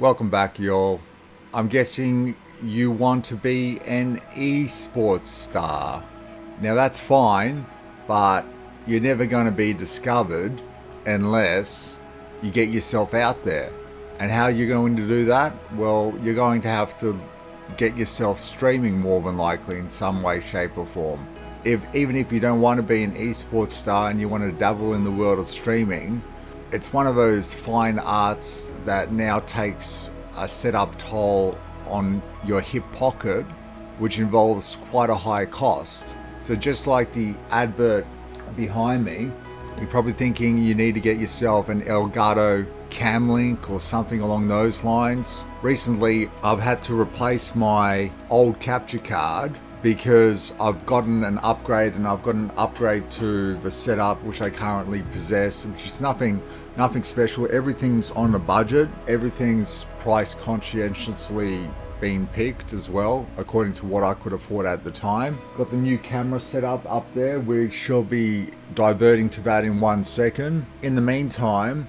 Welcome back, y'all. I'm guessing you want to be an esports star. Now that's fine, but you're never going to be discovered unless you get yourself out there. And how you're going to do that? Well, you're going to have to get yourself streaming more than likely in some way, shape or form. Even if you don't want to be an esports star and you want to dabble in the world of streaming, it's one of those fine arts that now takes a setup toll on your hip pocket, which involves quite a high cost. So just like the advert behind me, you're probably thinking you need to get yourself an Elgato Cam Link or something along those lines. Recently, I've had to replace my old capture card because I've gotten an upgrade, and I've got an upgrade to the setup which I currently possess, which is nothing special. Everything's on a budget. Everything's price conscientiously been picked as well, according to what I could afford at the time. Got the new camera set up there. We shall be diverting to that in 1 second. In the meantime,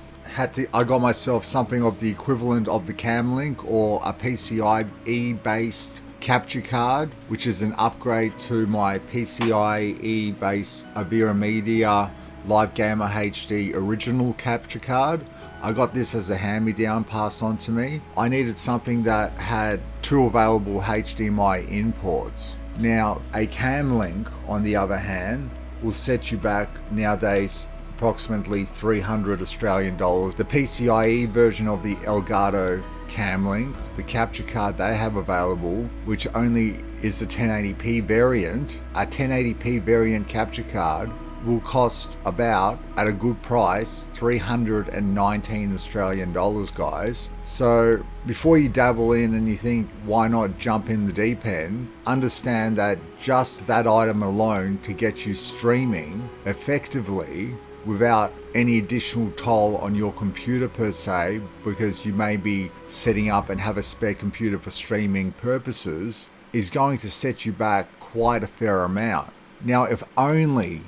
I got myself something of the equivalent of the Cam Link, or a PCIe based capture card, which is an upgrade to my PCIe based AverMedia Live Gamer HD original capture card. I got this as a hand-me-down passed on to me. I needed something that had 2 available HDMI imports. Now, a Cam Link, on the other hand, will set you back nowadays approximately 300 Australian dollars. The PCIe version of the Elgato Cam Link, the capture card they have available, which only is the 1080p variant, a 1080p variant capture card will cost about, at a good price, 319 Australian dollars, guys. So before you dabble in and you think, why not jump in the deep end, understand that just that item alone to get you streaming effectively without any additional toll on your computer per se, because you may be setting up and have a spare computer for streaming purposes, is going to set you back quite a fair amount. Now, if only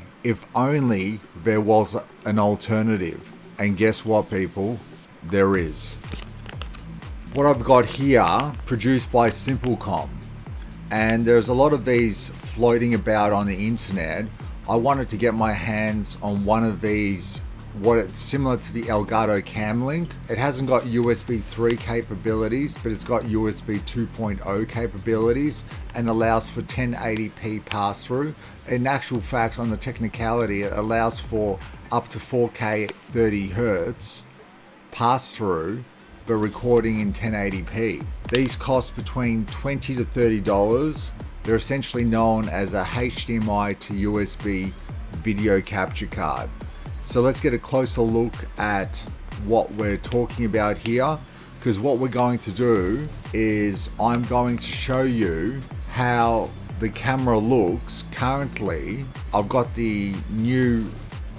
there was an alternative. And guess what, people? There is. What I've got here, produced by Simplecom, and there's a lot of these floating about on the internet. I wanted to get my hands on one of these, what it's similar to the Elgato Cam Link. It hasn't got USB 3 capabilities, but it's got USB 2.0 capabilities and allows for 1080p pass-through. In actual fact, on the technicality, it allows for up to 4K 30 Hz pass-through, but recording in 1080p. These cost between $20 to $30. They're essentially known as a HDMI to USB video capture card. So let's get a closer look at what we're talking about here, because what we're going to do is I'm going to show you how the camera looks currently. I've got the new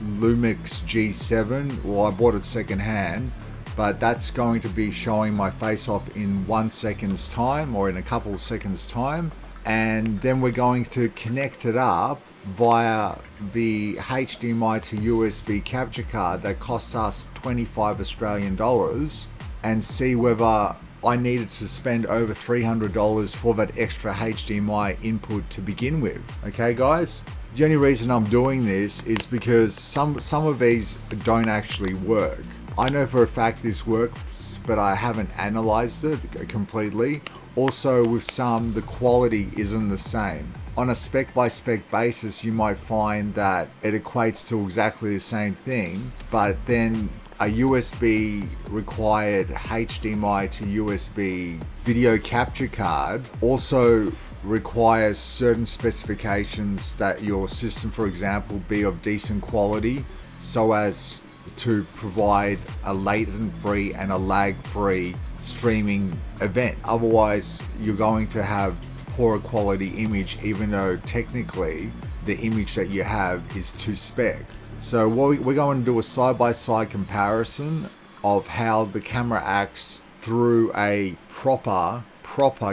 Lumix G7, well, I bought it secondhand, but that's going to be showing my face off in 1 second's time, or in a couple of seconds time. And then we're going to connect it up via the HDMI to USB capture card that costs us 25 Australian dollars, and see whether I needed to spend over $300 for that extra HDMI input to begin with. Okay, guys? The only reason I'm doing this is because some of these don't actually work. I know for a fact this works, but I haven't analyzed it completely. Also, with some, the quality isn't the same. On a spec by spec basis, you might find that it equates to exactly the same thing, but then a USB required HDMI to USB video capture card also requires certain specifications that your system, for example, be of decent quality, so as to provide a latent-free and a lag-free streaming event. Otherwise, you're going to have poorer quality image, even though technically the image that you have is to spec. So we're going to do a side-by-side comparison of how the camera acts through a proper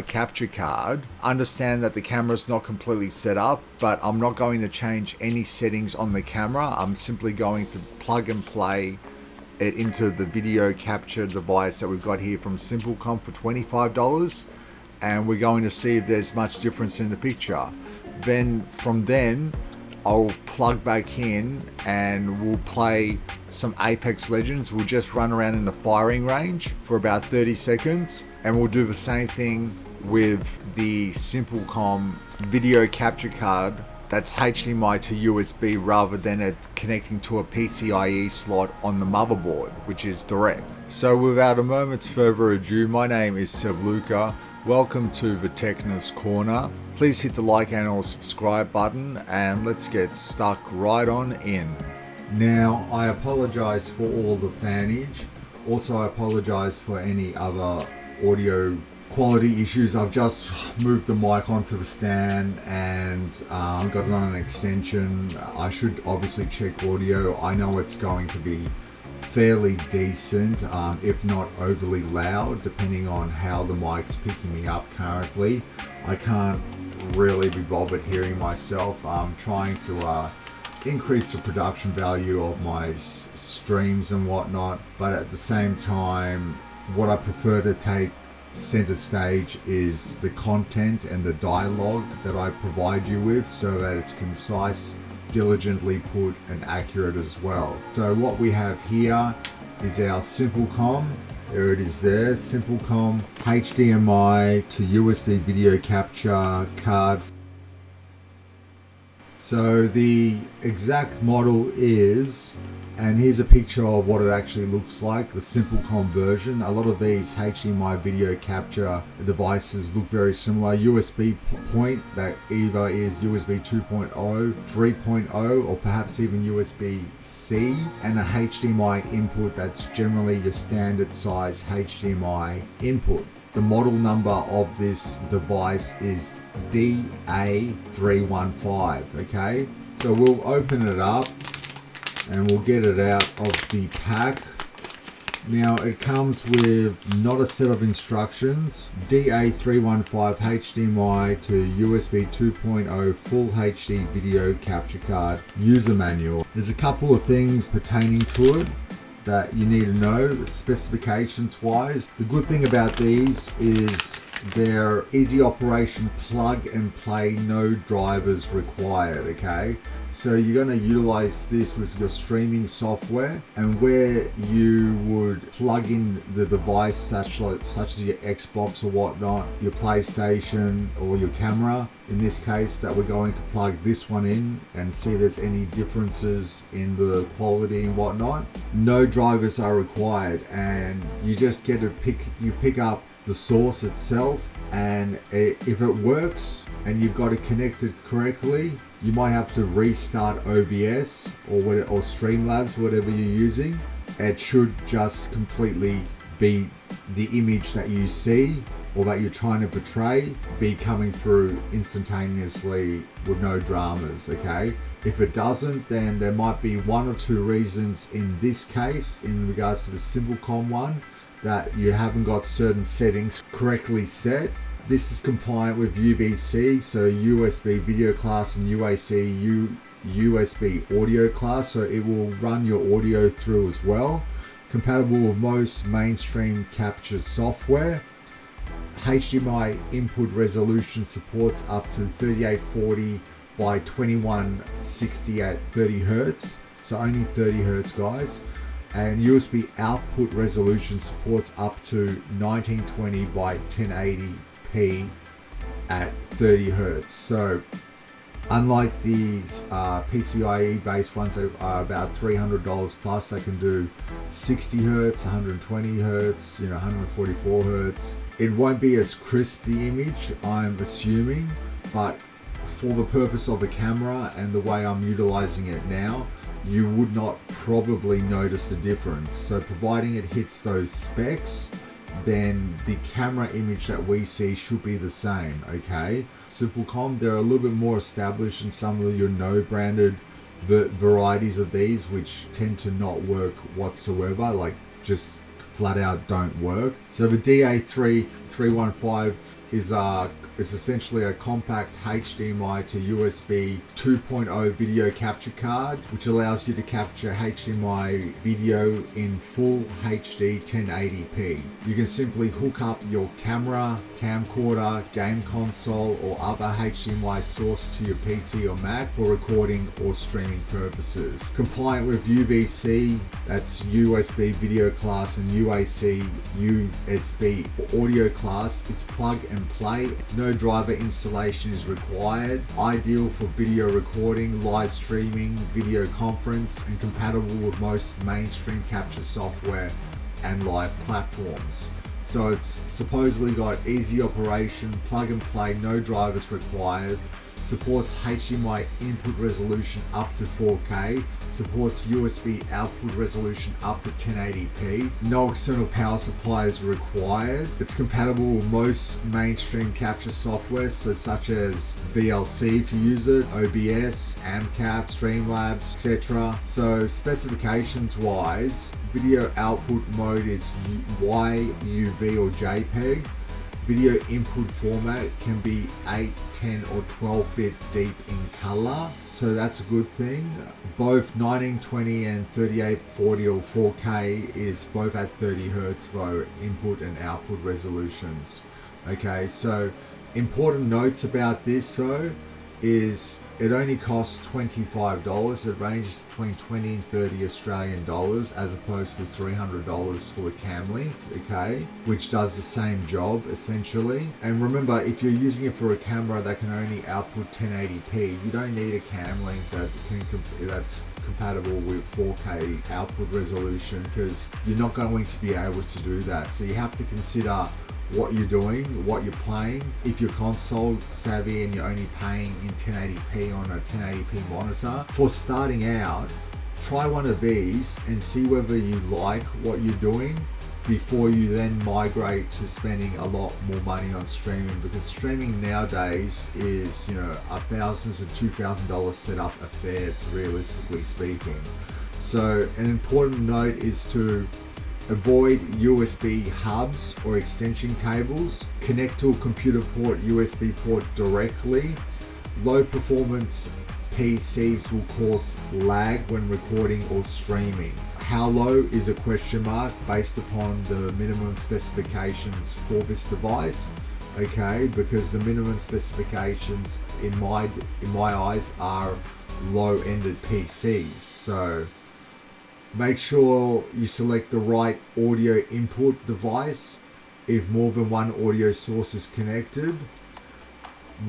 capture card. Understand that the camera is not completely set up, but I'm not going to change any settings on the camera. I'm simply going to plug and play it into the video capture device that we've got here from Simplecom for $25, and we're going to see if there's much difference in the picture. Then from then I'll plug back in and we'll play some Apex Legends. We'll just run around in the firing range for about 30 seconds, and we'll do the same thing with the Simplecom video capture card that's HDMI to USB rather than it connecting to a PCIe slot on the motherboard, which is direct. So without a moment's further ado, my name is Seb Luka. Welcome to the Techness CorneR. Please hit the like and or subscribe button, and let's get stuck right on in. Now, I apologize for all the fanage. Also, I apologize for any other audio quality issues. I've just moved the mic onto the stand and got it on an extension. I should obviously check audio. I know it's going to be fairly decent, if not overly loud, depending on how the mic's picking me up currently. I can't really be bothered hearing myself. I'm trying to increase the production value of my streams and whatnot, but at the same time, what I prefer to take center stage is the content and the dialogue that I provide you with, so that it's concise, diligently put, and accurate as well. So what we have here is our Simplecom. There it is there, Simplecom HDMI to USB video capture card. So the exact model is, and here's a picture of what it actually looks like, the Simplecom version. A lot of these HDMI video capture devices look very similar. USB point that either is USB 2.0, 3.0, or perhaps even USB-C, and a HDMI input that's generally your standard size HDMI input. The model number of this device is DA315, okay? So we'll open it up and we'll get it out of the pack. Now it comes with not a set of instructions. DA315 HDMI to USB 2.0 Full HD Video Capture Card User Manual. There's a couple of things pertaining to it that you need to know specifications wise. The good thing about these is they're easy operation, plug and play, no drivers required, okay? So you're going to utilize this with your streaming software, and where you would plug in the device such as your Xbox or whatnot, your PlayStation or your camera, in this case that we're going to plug this one in and see if there's any differences in the quality and whatnot. No drivers are required, and you just get to pick up the source itself, and if it works and you've got it connected correctly, you might have to restart OBS or Streamlabs, whatever you're using. It should just completely be the image that you see or that you're trying to portray be coming through instantaneously with no dramas, okay? If it doesn't, then there might be one or two reasons in this case, in regards to the Simplecom one, that you haven't got certain settings correctly set. This is compliant with UVC, so USB video class, and UAC USB audio class, so it will run your audio through as well. Compatible with most mainstream capture software. HDMI input resolution supports up to 3840 by 2160 at 30 Hertz, so only 30 Hertz, guys. And USB output resolution supports up to 1920 by 1080p at 30 Hertz. So unlike these PCIe based ones that are about $300 plus, they can do 60 Hertz, 120 Hertz, 144 Hertz. It won't be as crisp, the image, I'm assuming, but for the purpose of the camera and the way I'm utilizing it now, you would not probably notice the difference. So providing it hits those specs, then the camera image that we see should be the same, okay? Simplecom, they're a little bit more established in some of your no-branded varieties of these, which tend to not work whatsoever, like just flat out don't work. So the DA315 is It's essentially a compact HDMI to USB 2.0 video capture card, which allows you to capture HDMI video in full HD 1080p. You can simply hook up your camera, camcorder, game console, or other HDMI source to your PC or Mac for recording or streaming purposes. Compliant with UVC, that's USB video class, and UAC USB audio class. It's plug and play. No driver installation is required. Ideal for video recording, live streaming, video conference, and compatible with most mainstream capture software and live platforms. So it's supposedly got easy operation, plug and play, no drivers required. Supports HDMI input resolution up to 4K, supports USB output resolution up to 1080p. No external power supply is required. It's compatible with most mainstream capture software, so such as VLC if you use it, OBS, AMCAP, Streamlabs, etc. So specifications wise, video output mode is Y, UV or JPEG. Video input format can be 8, 10 or 12-bit deep in color, so that's a good thing. Both 1920 and 3840 or 4K is both at 30 Hz for input and output resolutions. Okay, so important notes about this though is it only costs $25. It ranges between 20 and 30 Australian dollars as opposed to $300 for the cam link, okay, which does the same job essentially. And remember, if you're using it for a camera that can only output 1080p, you don't need a cam link that's compatible with 4K output resolution, because you're not going to be able to do that. So you have to consider what you're doing, what you're playing. If you're console savvy and you're only playing in 1080p on a 1080p monitor, for starting out, try one of these and see whether you like what you're doing before you then migrate to spending a lot more money on streaming, because streaming nowadays is, you know, $1,000 to $2,000 setup affair, realistically speaking. So an important note is to avoid USB hubs or extension cables. Connect to a computer port, USB port directly. Low performance PCs will cause lag when recording or streaming. How low is a question mark based upon the minimum specifications for this device. Okay, because the minimum specifications in my eyes are low-ended PCs. So make sure you select the right audio input device if more than one audio source is connected.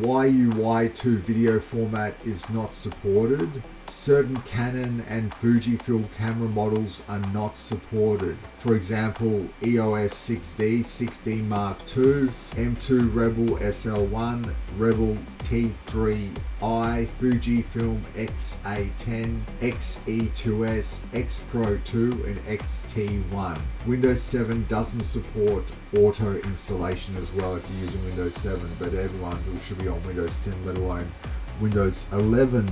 YUY2 video format is not supported. Certain Canon and Fujifilm camera models are not supported. For example, EOS 6D, 6D Mark II, M2 Rebel SL1, Rebel T3i, Fujifilm X-A10, X-E2S, X Pro 2 and XT1. Windows 7 doesn't support auto installation as well if you're using Windows 7, but everyone who should be on Windows 10, let alone Windows 11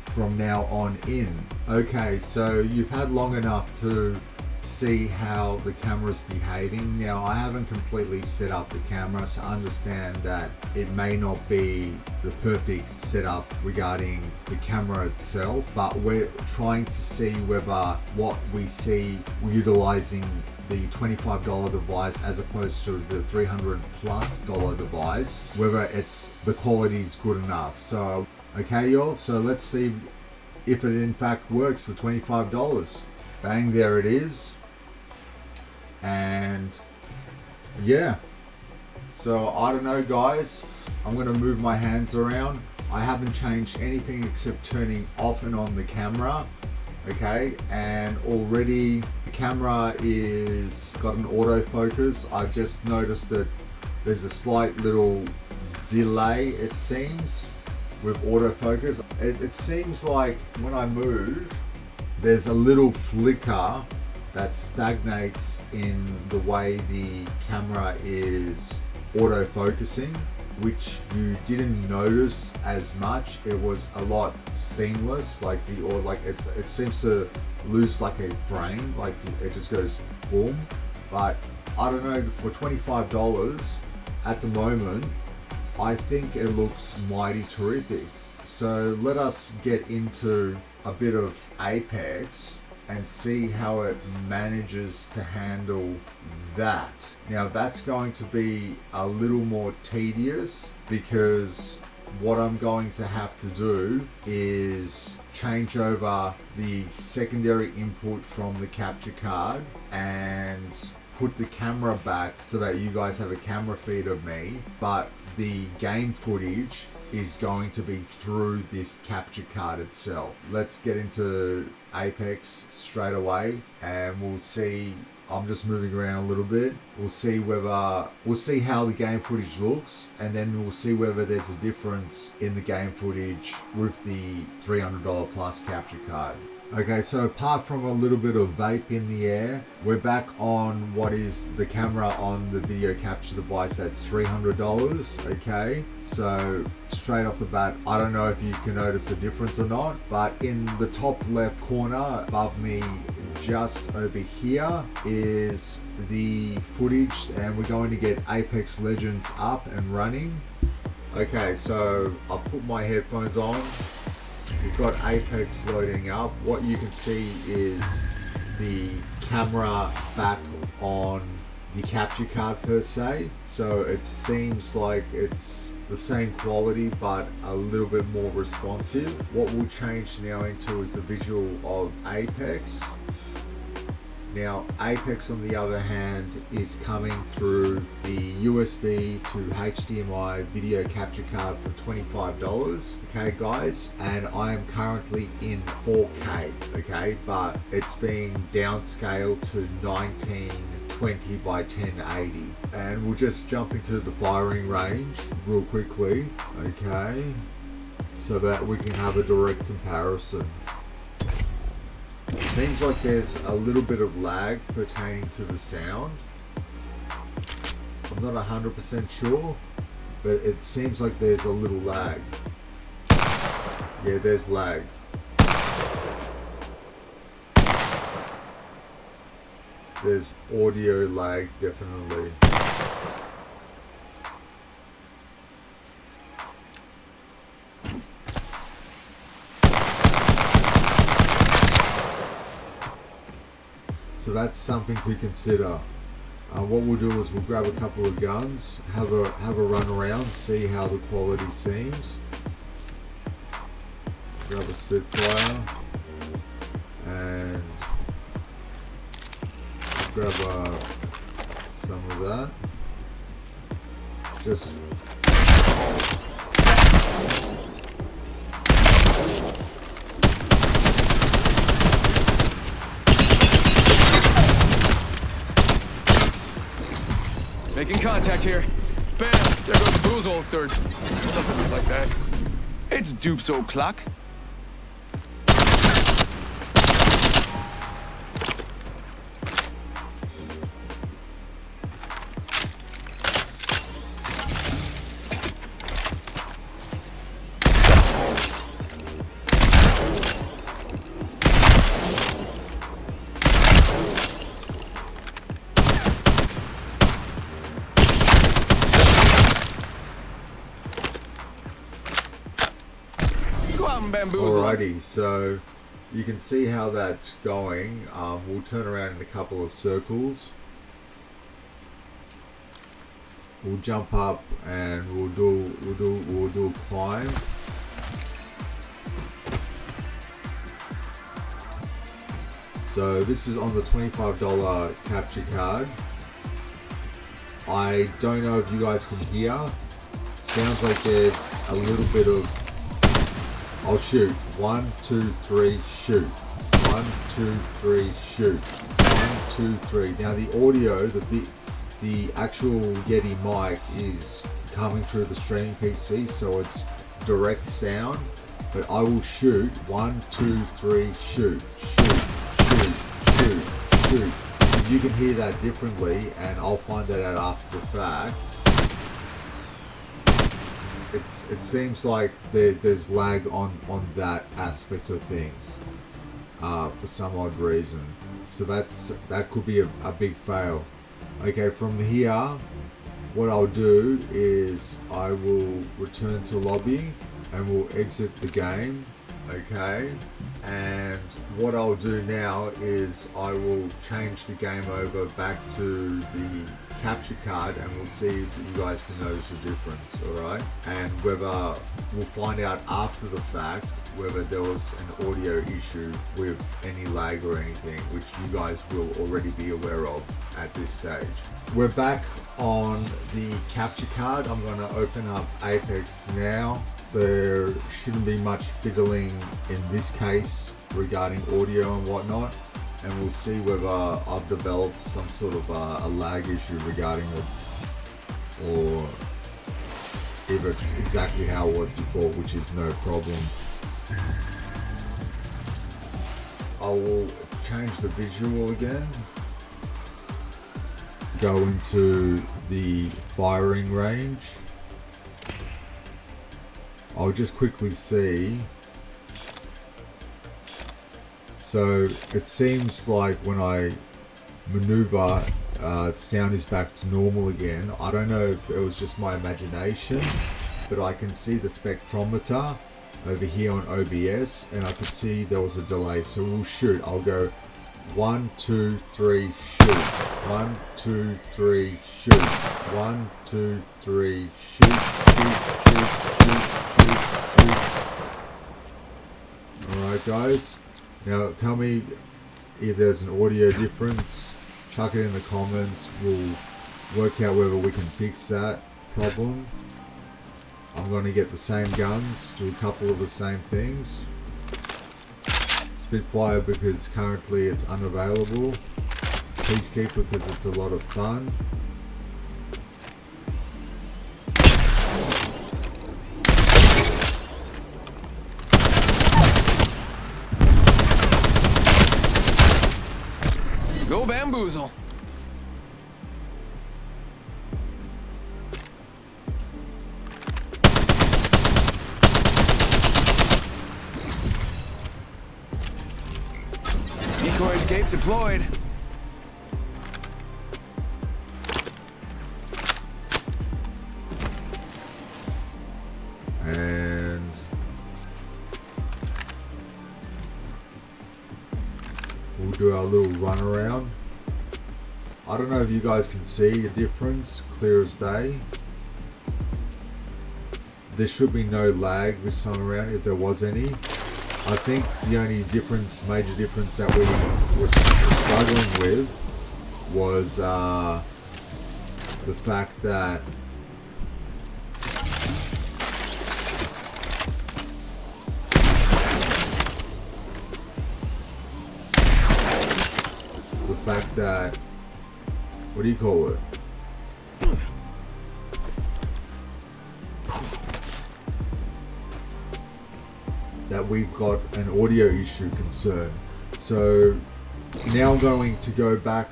from now on in. Okay, so you've had long enough to see how the camera's behaving. Now, I haven't completely set up the camera, so understand that it may not be the perfect setup regarding the camera itself, but we're trying to see whether what we see utilizing the $25 device as opposed to the $300+ device, whether the quality is good enough. So okay, y'all, so let's see if it in fact works for $25. Bang, there it is. And yeah, so I don't know guys, I'm gonna move my hands around. I haven't changed anything except turning off and on the camera. Okay, and already the camera is got an autofocus. I just noticed that there's a slight little delay, it seems, with autofocus. It seems like when I move, there's a little flicker that stagnates in the way the camera is autofocusing, which you didn't notice as much. It was a lot seamless, it seems to lose like a frame, like it just goes boom. But I don't know, for $25 at the moment, I think it looks mighty terrific. So let us get into a bit of Apex and see how it manages to handle that. Now that's going to be a little more tedious because what I'm going to have to do is change over the secondary input from the capture card and put the camera back so that you guys have a camera feed of me, but the game footage is going to be through this capture card itself. Let's get into Apex straight away and we'll see. I'm just moving around a little bit. We'll see how the game footage looks, and then we'll see whether there's a difference in the game footage with the $300 plus capture card. Okay, so apart from a little bit of vape in the air, we're back on what is the camera on the video capture device at $300. Okay, so straight off the bat, I don't know if you can notice the difference or not, but in the top left corner above me, just over here, is the footage, and we're going to get Apex Legends up and running. Okay, so I'll put my headphones on. We've got Apex loading up. What you can see is the camera back on the capture card per se. So it seems like it's the same quality but a little bit more responsive. What we'll change now into is the visual of Apex. Now Apex on the other hand is coming through the USB to HDMI video capture card for $25. Okay guys, and I am currently in 4K, okay, but it's being downscaled to 1920 by 1080. And we'll just jump into the firing range real quickly, okay, so that we can have a direct comparison. Seems like there's a little bit of lag pertaining to the sound. I'm not 100% sure, but it seems like there's a little lag. Yeah, there's lag. There's audio lag, definitely. So that's something to consider. What we'll do is we'll grab a couple of guns, have a run around, see how the quality seems. Grab a Spitfire and grab some of that. Just making contact here. Bam! There goes Boozle, or something like that. It's Dupes o'clock. Alrighty, so you can see how that's going. We'll turn around in a couple of circles. We'll jump up and we'll do a climb. So this is on the $25 capture card. I don't know if you guys can hear. Sounds like there's a little bit of. I'll shoot. 1, 2, 3, shoot. 1, 2, 3, shoot. 1, 2, 3. Now the audio, the actual Yeti mic is coming through the streaming PC, so it's direct sound. But I will shoot. 1, 2, 3, shoot. Shoot. If you can hear that differently, and I'll find that out after the fact. It seems like there's lag on that aspect of things for some odd reason. So that could be a big fail. Okay, from here what I'll do is I will return to lobby and we'll exit the game. Okay, and what I'll do now is I will change the game over back to the capture card and we'll see if you guys can notice a difference, alright? And whether we'll find out after the fact whether there was an audio issue with any lag or anything, which you guys will already be aware of at this stage. We're back on the capture card. I'm going to open up Apex now. There shouldn't be much fiddling in this case regarding audio and whatnot, and we'll see whether I've developed some sort of a lag issue regarding it, or if it's exactly how it was before, which is no problem. I will change the visual again, go into the firing range. I'll just quickly see. So it seems like when I maneuver, sound is back to normal again. I don't know if it was just my imagination, but I can see the spectrometer over here on OBS, and I could see there was a delay. So we'll shoot. I'll go 1, 2, 3, shoot. 1, 2, 3, shoot. 1, 2, 3, shoot. Shoot. Alright guys, now tell me if there's an audio difference. Chuck it in the comments. We'll work out whether we can fix that problem. I'm going to get the same guns, do a couple of the same things. Spitfire because currently it's unavailable. Peacekeeper because it's a lot of fun. Go bamboozle. Decoy escape deployed. And we'll do our little run around. I don't know if you guys can see a difference, clear as day. There should be no lag this time around, if there was any. I think the only difference, major difference that we were struggling with was the fact that what do you call it? That we've got an audio issue concern. So now I'm going to go back,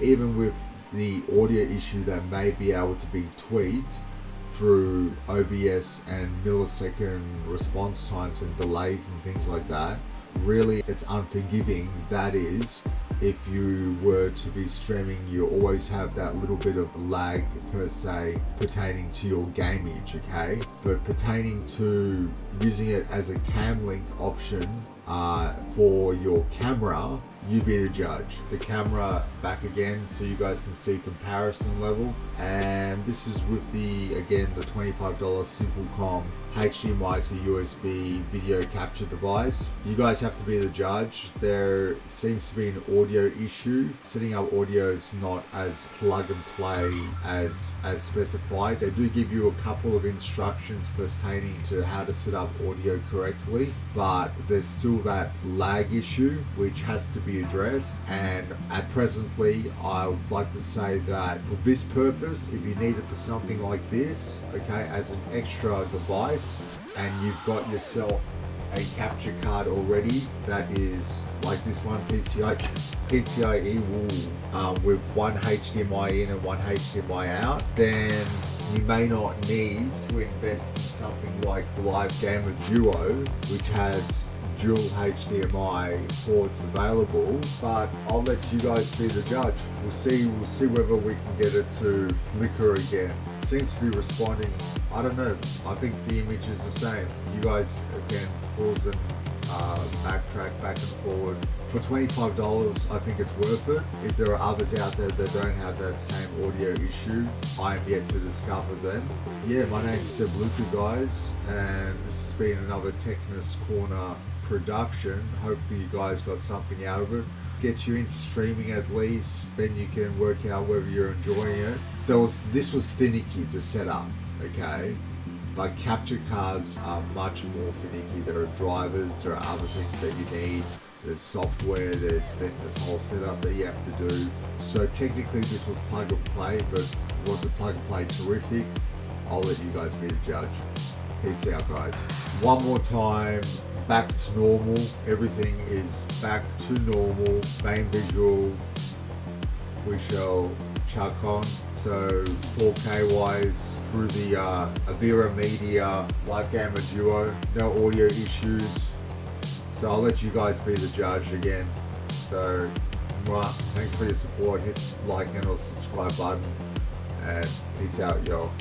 even with the audio issue that may be able to be tweaked through OBS and millisecond response times and delays and things like that. Really, it's unforgiving. That is, if you were to be streaming, you always have that little bit of lag per se pertaining to your game image, okay? But pertaining to using it as a cam link option for your camera, you be the judge. The camera back again so you guys can see comparison level, and this is with the, again, the $25 Simplecom HDMI to USB video capture device. You guys have to be the judge. There seems to be an audio issue. Setting up audio is not as plug and play as specified. They do give you a couple of instructions pertaining to how to set up audio correctly, but there's still that lag issue which has to be addressed. And at presently, I would like to say that for this purpose, if you need it for something like this, okay, as an extra device, and you've got yourself a capture card already that is like this one, Pcie with one HDMI in and one HDMI out, then you may not need to invest in something like Live Gamer Duo, which has dual HDMI ports available, but I'll let you guys be the judge. We'll see whether we can get it to flicker again. It seems to be responding. I don't know. I think the image is the same. You guys can pause and backtrack back and forward. For $25, I think it's worth it. If there are others out there that don't have that same audio issue, I am yet to discover them. Yeah, my name's Seb Luka, guys, and this has been another Techness CorneR production. Hopefully you guys got something out of it. Get you into streaming at least, then you can work out whether you're enjoying it. This was finicky to set up, okay? But capture cards are much more finicky. There are drivers, there are other things that you need. There's software, there's this whole setup that you have to do. So technically this was plug and play, but was it plug and play terrific? I'll let you guys be the judge. Peace out, guys. One more time, back to normal. Everything is back to normal. Main visual, we shall chuck on. So 4K wise, through the AverMedia Live Gamer Duo, no audio issues. So I'll let you guys be the judge again. So thanks for your support. Hit the like and or subscribe button, and peace out, y'all.